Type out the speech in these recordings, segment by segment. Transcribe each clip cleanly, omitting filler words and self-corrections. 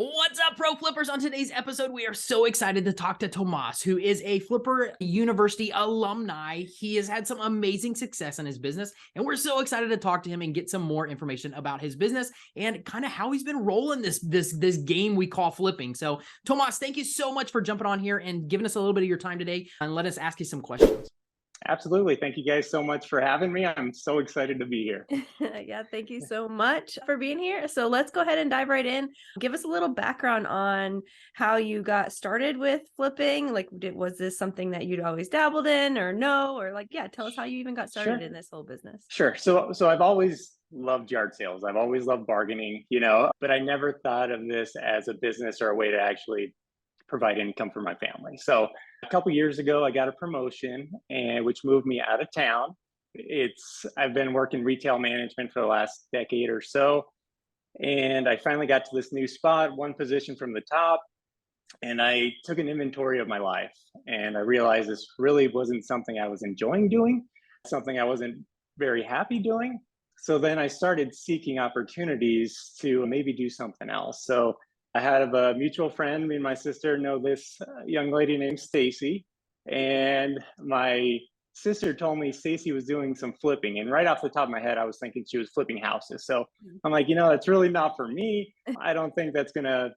What's up, Pro Flippers? On today's episode, we are so excited to talk to Tomas, who is a Flipper University alumni. He has had some amazing success in his business, and we're so excited to talk to him and get some more information about his business and kind of how he's been rolling this game we call flipping. So, Tomas, thank you so much for jumping on here and giving us a little bit of your time today, and let us ask you some questions. Absolutely. Thank you guys so much for having me. I'm so excited to be here. Yeah, thank you so much for being here. So let's go ahead and dive right in. Give us a little background on how you got started with flipping. Like, was this something that you'd always dabbled in or no? Or tell us how you even got started in this whole business. Sure. So I've always loved yard sales. I've always loved bargaining, but I never thought of this as a business or a way to actually provide income for my family. So a couple years ago, I got a promotion, and which moved me out of town. I've been working retail management for the last decade or so, and I finally got to this new spot, one position from the top, and I took an inventory of my life, and I realized this really wasn't something I was enjoying doing, something I wasn't very happy doing. So then I started seeking opportunities to maybe do something else. So I had a mutual friend. Me and my sister know this young lady named Stacy, and my sister told me Stacy was doing some flipping. And right off the top of my head, I was thinking she was flipping houses. So I'm like, that's really not for me. I don't think that's gonna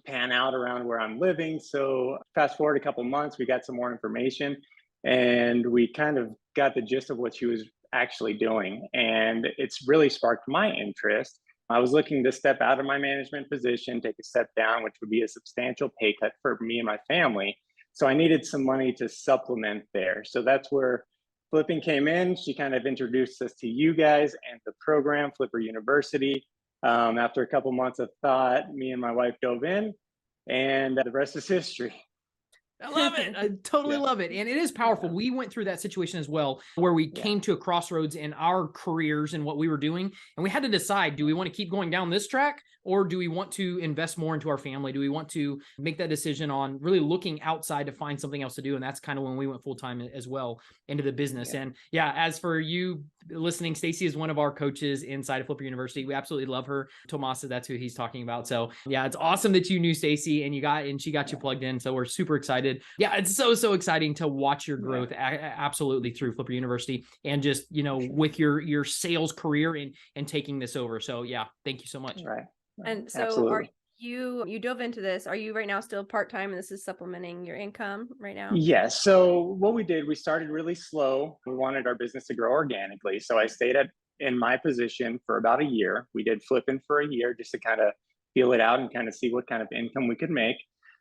pan out around where I'm living. So fast forward a couple months, we got some more information, and we kind of got the gist of what she was actually doing, and it's really sparked my interest. I was looking to step out of my management position, take a step down, which would be a substantial pay cut for me and my family. So I needed some money to supplement there. So that's where flipping came in. She kind of introduced us to you guys and the program, Flipper University. After a couple months of thought, me and my wife dove in, and the rest is history. I love it. I totally love it. And it is powerful. We went through that situation as well, where we came to a crossroads in our careers and what we were doing. And we had to decide, do we want to keep going down this track, or do we want to invest more into our family? Do we want to make that decision on really looking outside to find something else to do? And that's kind of when we went full time as well into the business. And as for you listening, Stacy is one of our coaches inside of Flipper University. We absolutely love her. Tomas, that's who he's talking about. So it's awesome that you knew Stacy and she got you plugged in. So we're super excited. Yeah, it's so exciting to watch your growth absolutely through Flipper University, and just, with your sales career and taking this over. So thank you so much. Right. And so Absolutely. you dove into this. Are you right now still part-time and this is supplementing your income right now? Yes. So what we did, we started really slow. We wanted our business to grow organically. So I stayed in my position for about a year. We did flipping for a year just to kind of feel it out and kind of see what kind of income we could make.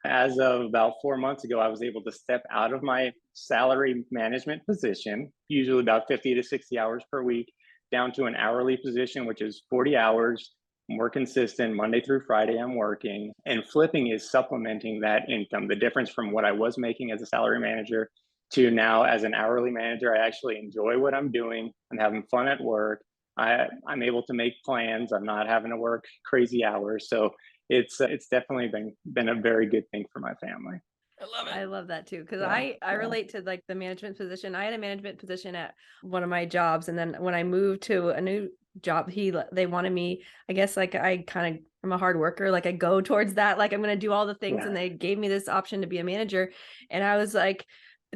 As of about 4 months ago, I was able to step out of my salary management position, usually about 50 to 60 hours per week, down to an hourly position, which is 40 hours, more consistent. Monday through Friday, I'm working, and flipping is supplementing that income. The difference from what I was making as a salary manager to now as an hourly manager, I actually enjoy what I'm doing. I'm having fun at work. I'm able to make plans. I'm not having to work crazy hours. So it's definitely been a very good thing for my family. I love it. I love that too, because I relate to the management position. I had a management position at one of my jobs, and then when I moved to a new job, they wanted me, I guess, I'm a hard worker, I go towards that, I'm going to do all the things, and they gave me this option to be a manager, and I was like,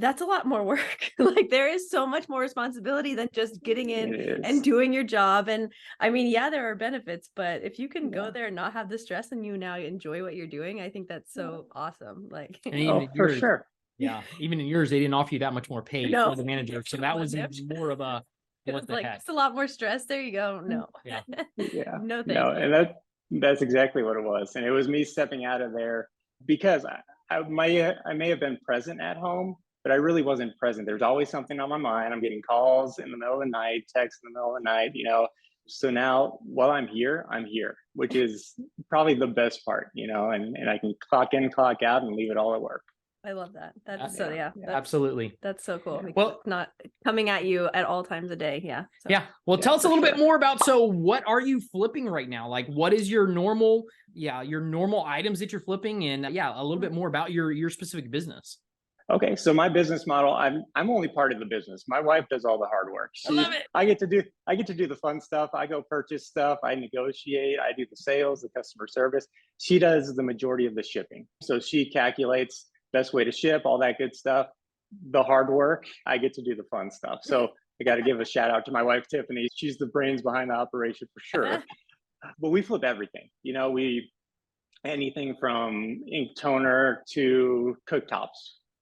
that's a lot more work. There is so much more responsibility than just getting in and doing your job. And I mean, there are benefits, but if you can go there and not have the stress and you now enjoy what you're doing, I think that's so awesome. For sure. Yeah. Even in yours, they didn't offer you that much more pay for the manager. So that was more of a, what the heck? It's a lot more stress. There you go. No. No, thank you. And that's exactly what it was. And it was me stepping out of there because I may have been present at home, but I really wasn't present. There's always something on my mind. I'm getting calls in the middle of the night, texts in the middle of the night, So now while I'm here, which is probably the best part, and I can clock in, clock out, and leave it all at work. I love that. That's absolutely. That's so cool. Well, it's not coming at you at all times a day. Well, tell us a little bit more about, so what are you flipping right now? What is your normal items that you're flipping, and a little bit more about your specific business. Okay, so my business model, I'm only part of the business. My wife does all the hard work. I love it. I get to do the fun stuff. I go purchase stuff, I negotiate, I do the sales, the customer service. She does the majority of the shipping. So she calculates best way to ship, all that good stuff. The hard work, I get to do the fun stuff. So I got to give a shout out to my wife Tiffany. She's the brains behind the operation for sure. But we flip everything. We anything from ink toner to cooktops.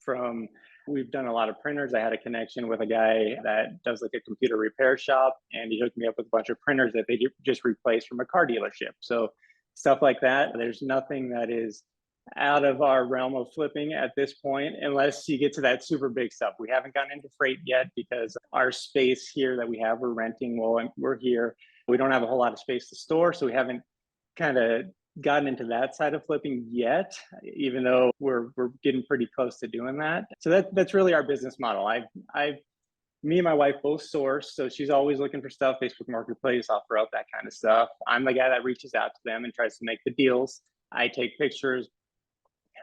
From We've done a lot of printers. I had a connection with a guy that does like a computer repair shop, and he hooked me up with a bunch of printers that they just replaced from a car dealership. So stuff like that. There's nothing that is out of our realm of flipping at this point, unless you get to that super big stuff. We haven't gotten into freight yet because our space here that we have, we're renting. Well, we're here. We don't have a whole lot of space to store, so we haven't kind of gotten into that side of flipping yet, even though we're getting pretty close to doing that. So that's really our business model. Me and my wife both source, so she's always looking for stuff, Facebook Marketplace, offer out that kind of stuff. I'm the guy that reaches out to them and tries to make the deals. I take pictures,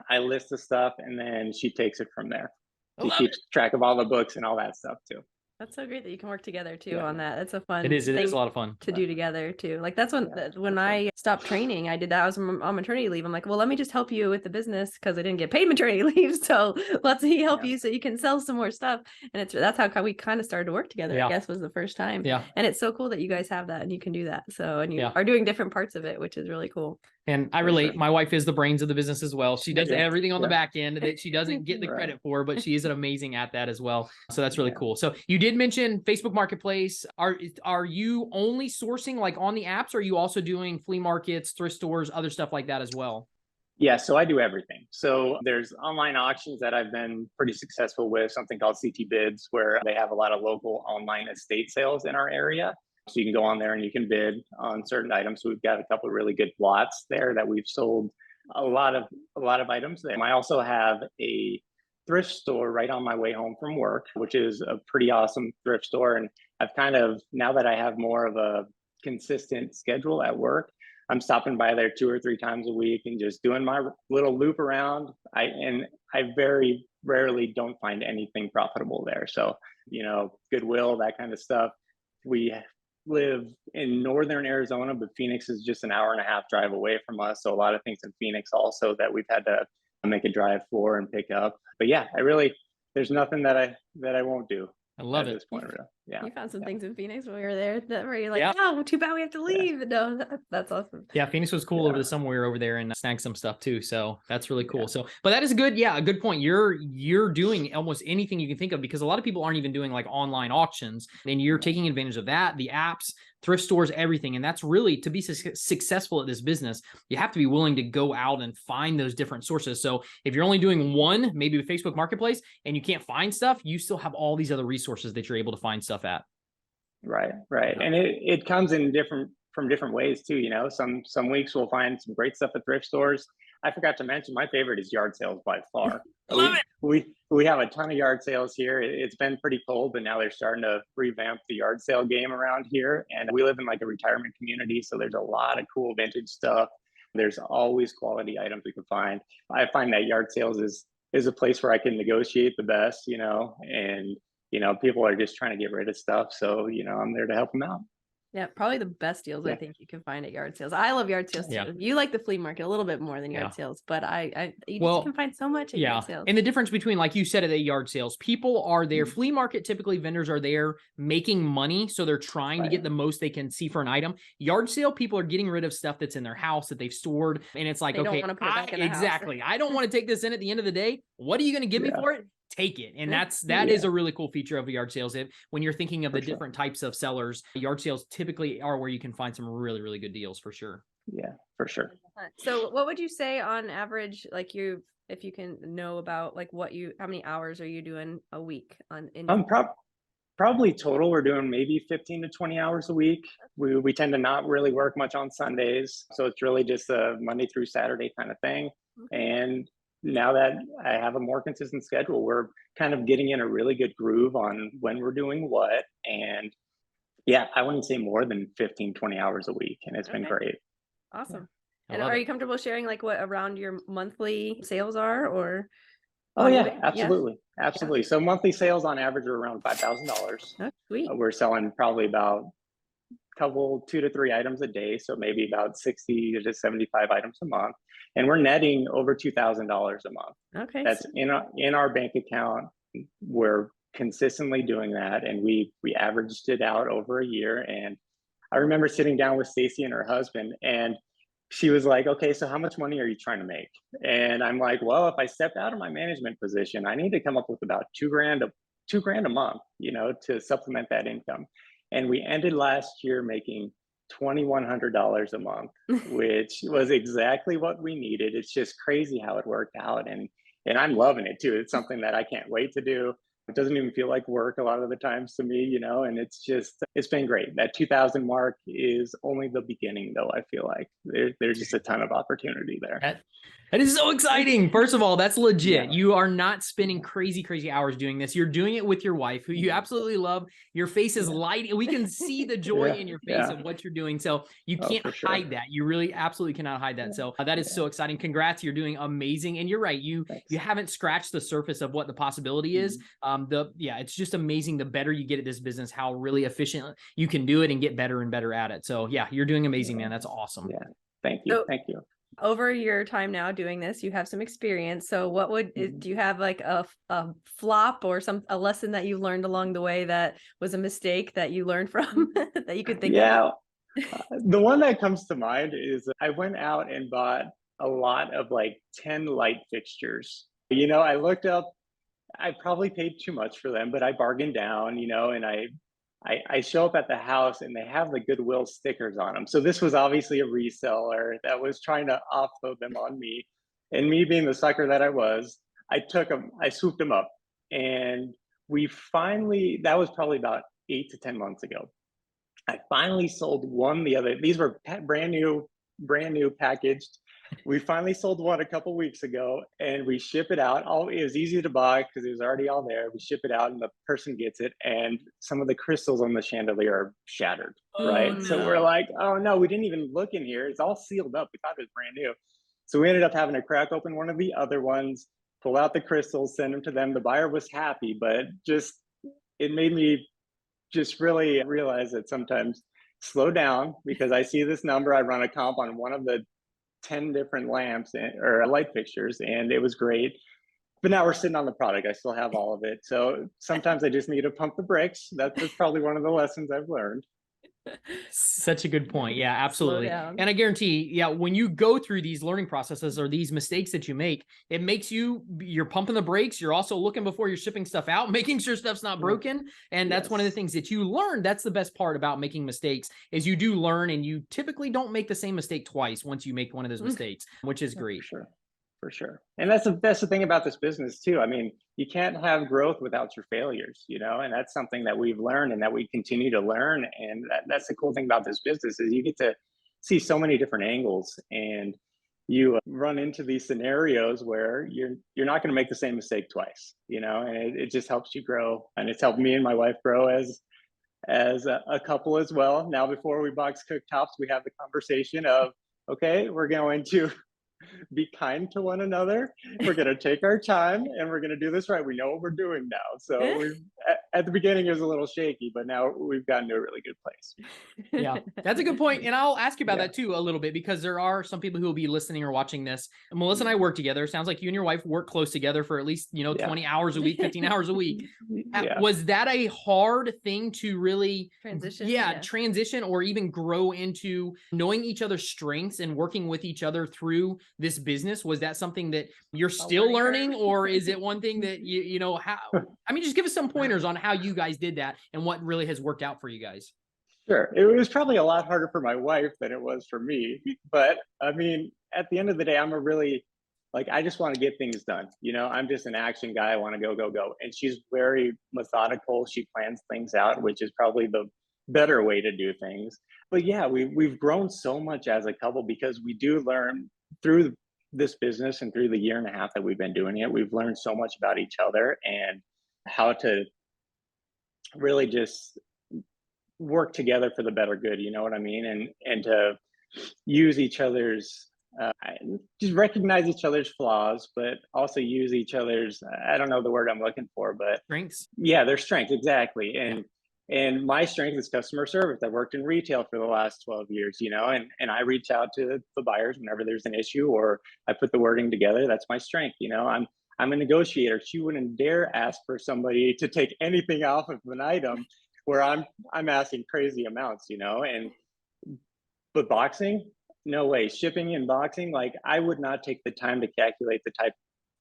I list the stuff, and then she takes it from there. She keeps track of all the books and all that stuff too. That's so great that you can work together too on that. That's a fun It is a thing lot of fun to do together too. Like that's when I stopped training, I did that. I was on maternity leave. I'm like, well, let me just help you with the business because I didn't get paid maternity leave. So let's help you so you can sell some more stuff. And that's how we kind of started to work together, I guess, was the first time. Yeah. And it's so cool that you guys have that and you can do that. So, and you are doing different parts of it, which is really cool. And I relate. My wife is the brains of the business as well. She does everything on the back end that she doesn't get the credit for, but she is amazing at that as well. So that's really cool. So you did mention Facebook Marketplace. Are you only sourcing like on the apps, or are you also doing flea markets, thrift stores, other stuff like that as well? Yeah, so I do everything. So there's online auctions that I've been pretty successful with, something called CT Bids, where they have a lot of local online estate sales in our area. So you can go on there and you can bid on certain items. So we've got a couple of really good lots there that we've sold a lot of items there. I also have a thrift store right on my way home from work, which is a pretty awesome thrift store. And I've kind of, now that I have more of a consistent schedule at work, I'm stopping by there 2 or 3 times a week and just doing my little loop around. I very rarely don't find anything profitable there. So, Goodwill, that kind of stuff. We live in northern Arizona, but Phoenix is just an 1.5-hour drive away from us. So a lot of things in Phoenix also that we've had to make a drive for and pick up. But yeah, there's nothing that I won't do. I love it. At this point, really. Yeah. You found some things in Phoenix when we were there that were like, oh, too bad we have to leave. Yeah. No, that's awesome. Yeah, Phoenix was cool over the summer. We were over there and snagged some stuff too. So that's really cool. So, but that is a good point. You're doing almost anything you can think of, because a lot of people aren't even doing like online auctions, and you're taking advantage of that, the apps, thrift stores, everything. And that's really, to be successful at this business, you have to be willing to go out and find those different sources. So if you're only doing one, maybe with Facebook Marketplace, and you can't find stuff, you still have all these other resources that you're able to find stuff at. Right. And it comes in from different ways too. Some weeks we'll find some great stuff at thrift stores. I forgot to mention, my favorite is yard sales by far. Love it. We have a ton of yard sales here. It's been pretty cold, but now they're starting to revamp the yard sale game around here. And we live in like a retirement community, so there's a lot of cool vintage stuff. There's always quality items we can find. I find that yard sales is a place where I can negotiate the best, and people are just trying to get rid of stuff. So, I'm there to help them out. Yeah, probably the best deals I think you can find at yard sales. I love yard sales too. You like the flea market a little bit more than yard sales, but you just can find so much at yard sales. And the difference between, like you said, at the yard sales, people are there. Flea market, typically vendors are there making money, so they're trying to get the most they can see for an item. Yard sale, people are getting rid of stuff that's in their house that they've stored, and it's like, they don't want to put it back in the exactly. house. I don't want to take this in at the end of the day. What are you going to give me for it? Take it. And that is a really cool feature of yard sales. When you're thinking of the different types of sellers, yard sales typically are where you can find some really, really good deals for sure. Yeah, for sure. So what would you say on average, like if you can know about like how many hours are you doing a week probably total, we're doing maybe 15 to 20 hours a week. We tend to not really work much on Sundays. So it's really just a Monday through Saturday kind of thing. Okay. And now that I have a more consistent schedule, we're kind of getting in a really good groove on when we're doing what. And yeah, I wouldn't say more than 15, 20 hours a week. And it's been great. Awesome. And are you comfortable sharing like what around your monthly sales are, or? Oh on yeah, eBay? Yeah. absolutely. Yeah. Absolutely. So monthly sales on average are around $5,000. Oh, sweet. We're selling probably about couple 2 to 3 items a day, so maybe about 60 to 75 items a month, and we're netting over $2,000 a month. Okay. That's in our bank account. We're consistently doing that, and we averaged it out over a year. And I remember sitting down with Stacy and her husband, and she was like, "Okay, so how much money are you trying to make?" And I'm like, "Well, if I step out of my management position, I need to come up with about 2 grand a month, to supplement that income." And we ended last year making $2,100 a month, which was exactly what we needed. It's just crazy how it worked out, and I'm loving it too. It's something that I can't wait to do. It doesn't even feel like work a lot of the times to me, and it's been great. That 2000 mark is only the beginning, though. I feel like there's just a ton of opportunity there. That is so exciting. First of all, that's legit. Yeah. You are not spending crazy hours doing this. You're doing it with your wife, who you absolutely love. Your face is light. We can see the joy in your face of what you're doing. So you can't for sure. hide that. You really absolutely cannot hide that. So that is so exciting. Congrats. You're doing amazing. And you're right. You haven't scratched the surface of what the possibility is. It's just amazing. The better you get at this business, how really efficient you can do it and get better and better at it. So yeah, you're doing amazing, man. That's awesome. Yeah. Thank you. Thank you. Over your time now doing this, you have some experience. So what do you have like a flop or a lesson that you learned along the way that was a mistake that you learned from that you could think of? Yeah. The one that comes to mind is I went out and bought a lot of like 10 light fixtures. I looked up, I probably paid too much for them, but I bargained down, and I show up at the house and they have the Goodwill stickers on them. So this was obviously a reseller that was trying to offload them on me. And me being the sucker that I was, I took them, I swooped them up. And that was probably about 8 to 10 months ago. I finally sold one these were brand new packaged. We finally sold one a couple weeks ago, and we ship it out. It was easy to buy because it was already all there. We ship it out and the person gets it, and some of the crystals on the chandelier are shattered, right? No. So we're like, oh no, we didn't even look in here. It's all sealed up. We thought it was brand new. So we ended up having to crack open one of the other ones, pull out the crystals, send them to them. The buyer was happy, but it made me just really realize that sometimes slow down, because I see this number. I run a comp on one of the 10 different lamps or light fixtures, and it was great. But now we're sitting on the product. I still have all of it. So sometimes I just need to pump the brakes. That's probably one of the lessons I've learned. Such a good point. Yeah, absolutely. down. And I guarantee, when you go through these learning processes or these mistakes that you make, it makes you're pumping the brakes. You're also looking before you're shipping stuff out, making sure stuff's not broken. And that's one of the things that you learn. That's the best part about making mistakes, is you do learn, and you typically don't make the same mistake twice once you make one of those mistakes, which is great. For sure. And that's the thing about this business too. I mean, you can't have growth without your failures, and that's something that we've learned and that we continue to learn. And that's the cool thing about this business, is you get to see so many different angles, and you run into these scenarios where you're not going to make the same mistake twice, and it just helps you grow. And it's helped me and my wife grow as a couple as well. Now, before we box cooktops, we have the conversation of, okay, we're going to be kind to one another. We're going to take our time, and we're going to do this right. We know what we're doing now. So at the beginning, it was a little shaky, but now we've gotten to a really good place. Yeah, that's a good point. And I'll ask you about that too a little bit, because there are some people who will be listening or watching this. And Melissa and I work together. Sounds like you and your wife work close together for at least, 20 hours a week, 15 hours a week. Was that a hard thing to really transition or even grow into, knowing each other's strengths and working with each other through this business? Was that something that you're still learning, or is it one thing that just give us some pointers on how you guys did that and what really has worked out for you guys. Sure. It was probably a lot harder for my wife than it was for me. But I mean, at the end of the day, I just want to get things done. I'm just an action guy. I want to go, go, go. And she's very methodical. She plans things out, which is probably the better way to do things. But yeah, we've grown so much as a couple, because we do learn through this business, and through the year and a half that we've been doing it, we've learned so much about each other and how to really just work together for the better good. You know what I mean? And to use each other's just recognize each other's flaws, but also use each other's, I don't know the word I'm looking for, but Strengths. yeah, their strengths, exactly. And my strength is customer service. I worked in retail for the last 12 years, and I reach out to the buyers whenever there's an issue, or I put the wording together. That's my strength. I'm a negotiator. She wouldn't dare ask for somebody to take anything off of an item where I'm asking crazy amounts, but boxing, no way. Shipping and boxing, like I would not take the time to calculate the type.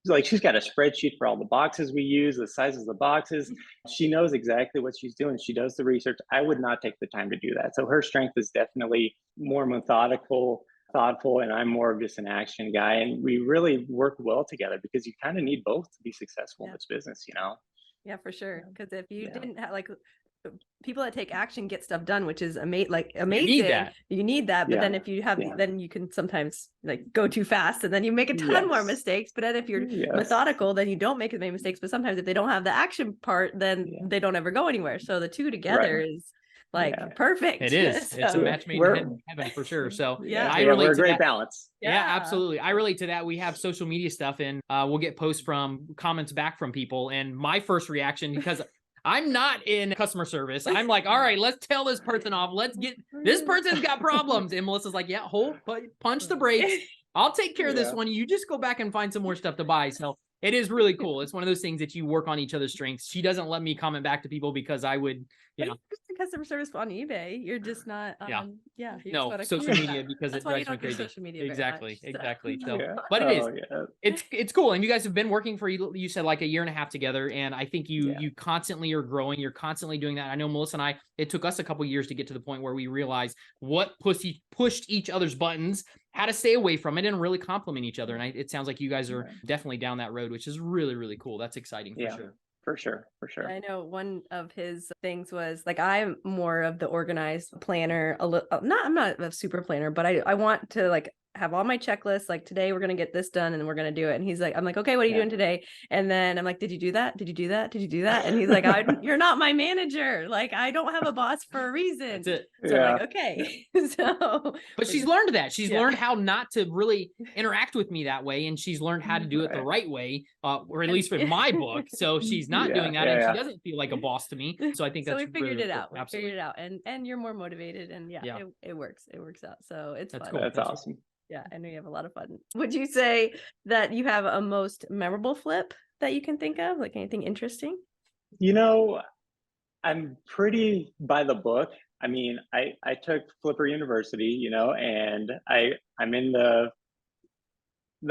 Like she's got a spreadsheet for all the boxes we use, the sizes of the boxes. She knows exactly what she's doing. She does the research. I would not take the time to do that. So her strength is definitely more methodical, thoughtful, and I'm more of just an action guy. And we really work well together because you kind of need both to be successful in this business, Yeah, for sure. Because if you didn't have people that take action get stuff done, which is amazing. You need that. But then if you have, then you can sometimes go too fast and then you make a ton more mistakes. But then if you're methodical, then you don't make as many mistakes. But sometimes if they don't have the action part, then they don't ever go anywhere. So the two together is perfect. It is. So, it's a match made in heaven for sure. So I relate we're a great balance. Yeah, absolutely. I relate to that. We have social media stuff and we'll get posts from comments back from people. And my first reaction, because I'm not in customer service. I'm like, all right, let's tell this person off. Let's get, this person's got problems. And Melissa's like, yeah, punch the brakes. I'll take care of this one. You just go back and find some more stuff to buy. So it is really cool. It's one of those things that you work on each other's strengths. She doesn't let me comment back to people because I would, customer service on eBay. You're just not, social media because it drives me crazy. Social media exactly. So, Yeah. but it's cool. And you guys have been working for, you said like a year and a half together. And I think you constantly are growing. You're constantly doing that. I know Melissa and I, it took us a couple of years to get to the point where we realized what pushed each other's buttons, how to stay away from it and really complement each other. And it sounds like you guys are definitely down that road, which is really, really cool. That's exciting for sure. For sure. I know one of his things was I'm more of the organized planner. I'm not a super planner, but I want to have all my checklists. Like today we're going to get this done and we're going to do it. And he's like, I'm like, okay, what are you doing today? And then I'm like, did you do that? Did you do that? Did you do that? And he's like, you're not my manager. I don't have a boss for a reason. That's it. So I'm like, okay. But she's learned that. She's learned how not to really interact with me that way. And she's learned how to do it the right way, or at least in my book. So she's not doing that. And she doesn't feel like a boss to me. So I think that's we figured really it out. cool. We figured it out. And you're more motivated and it works. It works out. So it's fun. Cool. That's awesome. Yeah, I know you have a lot of fun. Would you say that you have a most memorable flip that you can think of? Like anything interesting? I'm pretty by the book. I mean, I took Flipper University, and I'm in the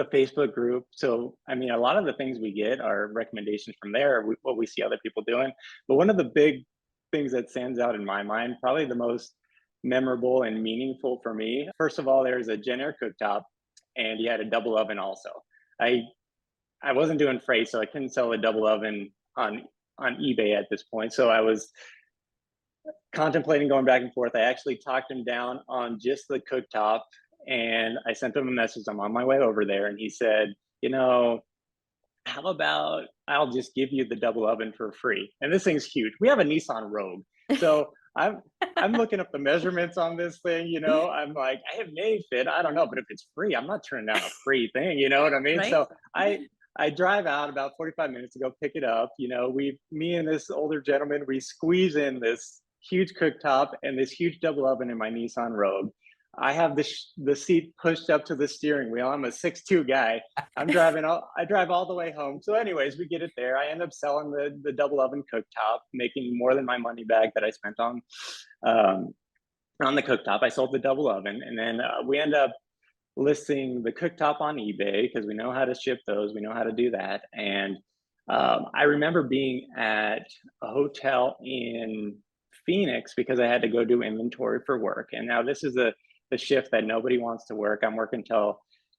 Facebook group. So, I mean, a lot of the things we get are recommendations from there, what we see other people doing. But one of the big things that stands out in my mind, probably the most memorable and meaningful for me. First of all, there's a Gen Air cooktop and he had a double oven also. I wasn't doing freight, so I couldn't sell a double oven on eBay at this point. So I was contemplating going back and forth. I actually talked him down on just the cooktop and I sent him a message. I'm on my way over there. And he said, how about I'll just give you the double oven for free? And this thing's huge. We have a Nissan Rogue. So I'm looking up the measurements on this thing, I'm like, I may fit, I don't know, but if it's free, I'm not turning down a free thing, you know what I mean? Right? So I drive out about 45 minutes to go pick it up. Me and this older gentleman, we squeeze in this huge cooktop and this huge double oven in my Nissan Rogue. I have the seat pushed up to the steering wheel. I'm a 6'2" guy. I drive all the way home. So anyways, we get it there. I end up selling the double oven cooktop, making more than my money back that I spent on the cooktop. I sold the double oven. And then we end up listing the cooktop on eBay because we know how to ship those. We know how to do that. And I remember being at a hotel in Phoenix because I had to go do inventory for work. And now this is the shift that nobody wants to work. I'm working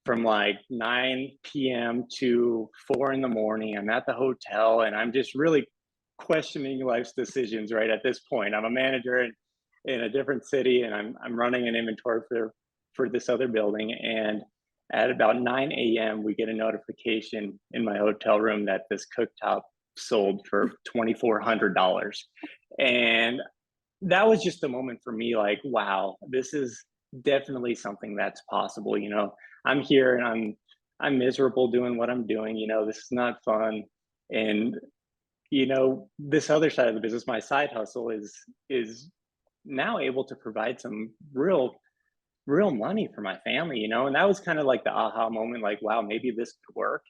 from 9 p.m. to 4 in the morning. I'm at the hotel and I'm just really questioning life's decisions right at this point. I'm a manager in a different city and I'm running an inventory for this other building. And at about 9 a.m., we get a notification in my hotel room that this cooktop sold for $2,400. And that was just a moment for me, wow, this is definitely something that's possible. I'm here and I'm miserable doing what I'm doing. This is not fun. And this other side of the business, my side hustle is now able to provide some real money for my family, and that was kind of like the aha moment, like, wow, maybe this could work.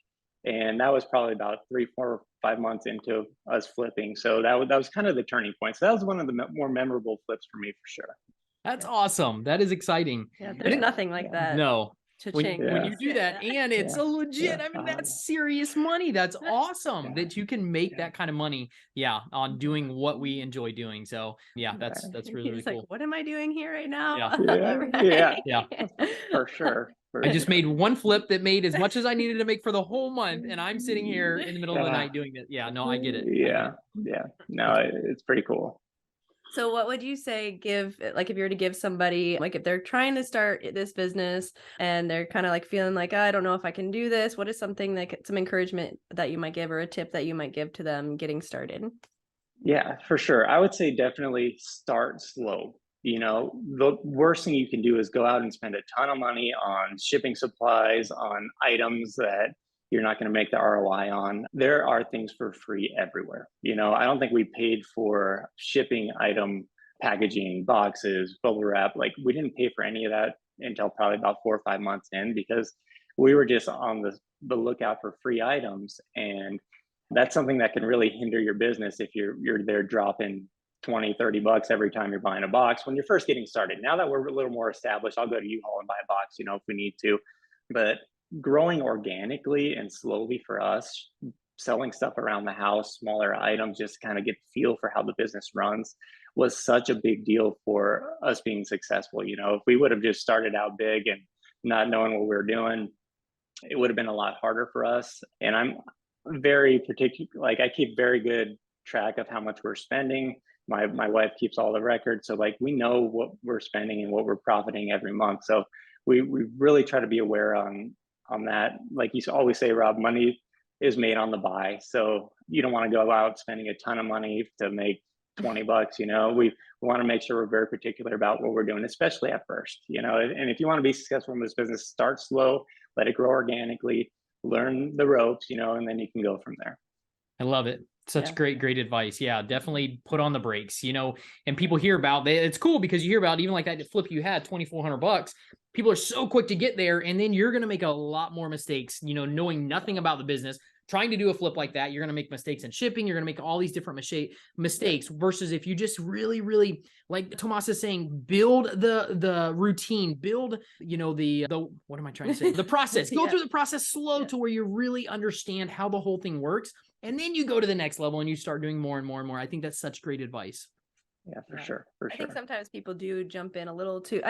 And that was probably about 3, 4, 5 months into us flipping. So that was kind of the turning point. So that was one of the more memorable flips for me, for sure. That's awesome. That is exciting. Yeah, there's nothing like that. No. When Yeah. you do that, and it's a legit, I mean, that's serious money. That's awesome that you can make that kind of money, on doing what we enjoy doing. So that's really, really He's like, cool. what am I doing here right now? Yeah, for sure. I just made one flip that made as much as I needed to make for the whole month, and I'm sitting here in the middle of the night doing it. Yeah, no, I get it. Yeah. No, it's pretty cool. So what would you say like if you were to give somebody, like if they're trying to start this business and they're kind of like feeling like, I don't know if I can do this, what is something like some encouragement that you might give or a tip that you might give to them getting started? Yeah, for sure. I would say definitely start slow. The worst thing you can do is go out and spend a ton of money on shipping supplies, on items that you're not going to make the ROI on. There are things for free everywhere. I don't think we paid for shipping item packaging, boxes, bubble wrap. Like, we didn't pay for any of that until probably about 4 or 5 months in, because we were just on the lookout for free items. And that's something that can really hinder your business if you're there dropping 20, 30 bucks every time you're buying a box when you're first getting started. Now that we're a little more established, I'll go to U-Haul and buy a box, if we need to. But growing organically and slowly for us, selling stuff around the house, smaller items, just kind of get the feel for how the business runs, was such a big deal for us being successful. If we would have just started out big and not knowing what we were doing, it would have been a lot harder for us. And I'm very particular, like, I keep very good track of how much we're spending. My wife keeps all the records, so like, we know what we're spending and what we're profiting every month. So we really try to be aware on that. Like you always say, Rob, money is made on the buy. So you don't want to go out spending a ton of money to make 20 bucks. We want to make sure we're very particular about what we're doing, especially at first. And if you want to be successful in this business, start slow, let it grow organically, learn the ropes, and then you can go from there. I love it. Such great advice. Yeah, definitely put on the brakes, and people hear about that. It's cool because you hear about even like that flip you had, $2,400. People are so quick to get there, and then you're going to make a lot more mistakes, knowing nothing about the business, trying to do a flip like that. You're going to make mistakes in shipping. You're going to make all these different mistakes versus if you just really, like Tomas is saying, build the routine, build, the what am I trying to say? The process, go through the process slow to where you really understand how the whole thing works. And then you go to the next level and you start doing more and more and more. I think that's such great advice. Yeah, for sure. I think sometimes people do jump in a little too.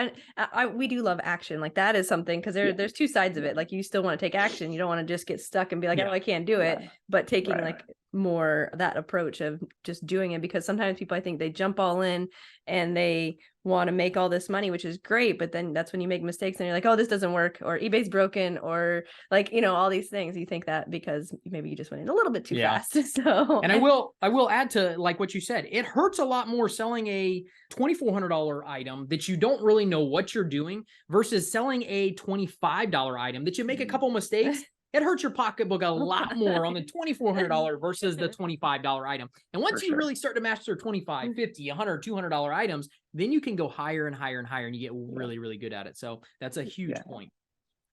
We do love action. Like, that is something, because there's two sides of it. Like, you still want to take action. You don't want to just get stuck and be like, oh, I can't do it. But taking like more that approach of just doing it, because sometimes people, I think they jump all in and they want to make all this money, which is great. But then that's when you make mistakes and you're like, oh, this doesn't work, or eBay's broken, or like, all these things. You think that because maybe you just went in a little bit too fast. So, and I will add to like what you said. It hurts a lot more selling a $2,400 item that you don't really know what you're doing versus selling a $25 item that you make a couple mistakes. It hurts your pocketbook a lot more on the $2,400 versus the $25 item. And once you really start to master $25, $50, $100, $200 items, then you can go higher and higher and higher, and you get really, really good at it. So that's a huge point.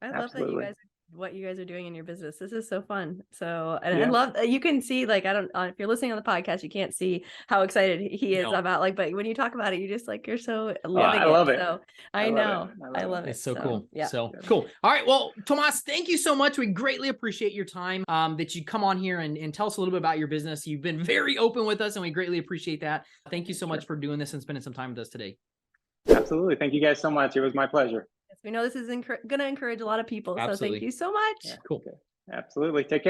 I love that what you guys are doing in your business. This is so fun. So, and I love, you can see, like, I don't, if you're listening on the podcast, you can't see how excited he is about, like, but when you talk about it, you just like, you're so loving I love it. So I know. I love it. It's so cool. Yeah. So cool. All right. Well, Tomas, thank you so much. We greatly appreciate your time, that you come on here and tell us a little bit about your business. You've been very open with us, and we greatly appreciate that. Thank you so much for doing this and spending some time with us today. Absolutely. Thank you guys so much. It was my pleasure. We know this is going to encourage a lot of people. Absolutely. So thank you so much. Cool. Absolutely. Take care.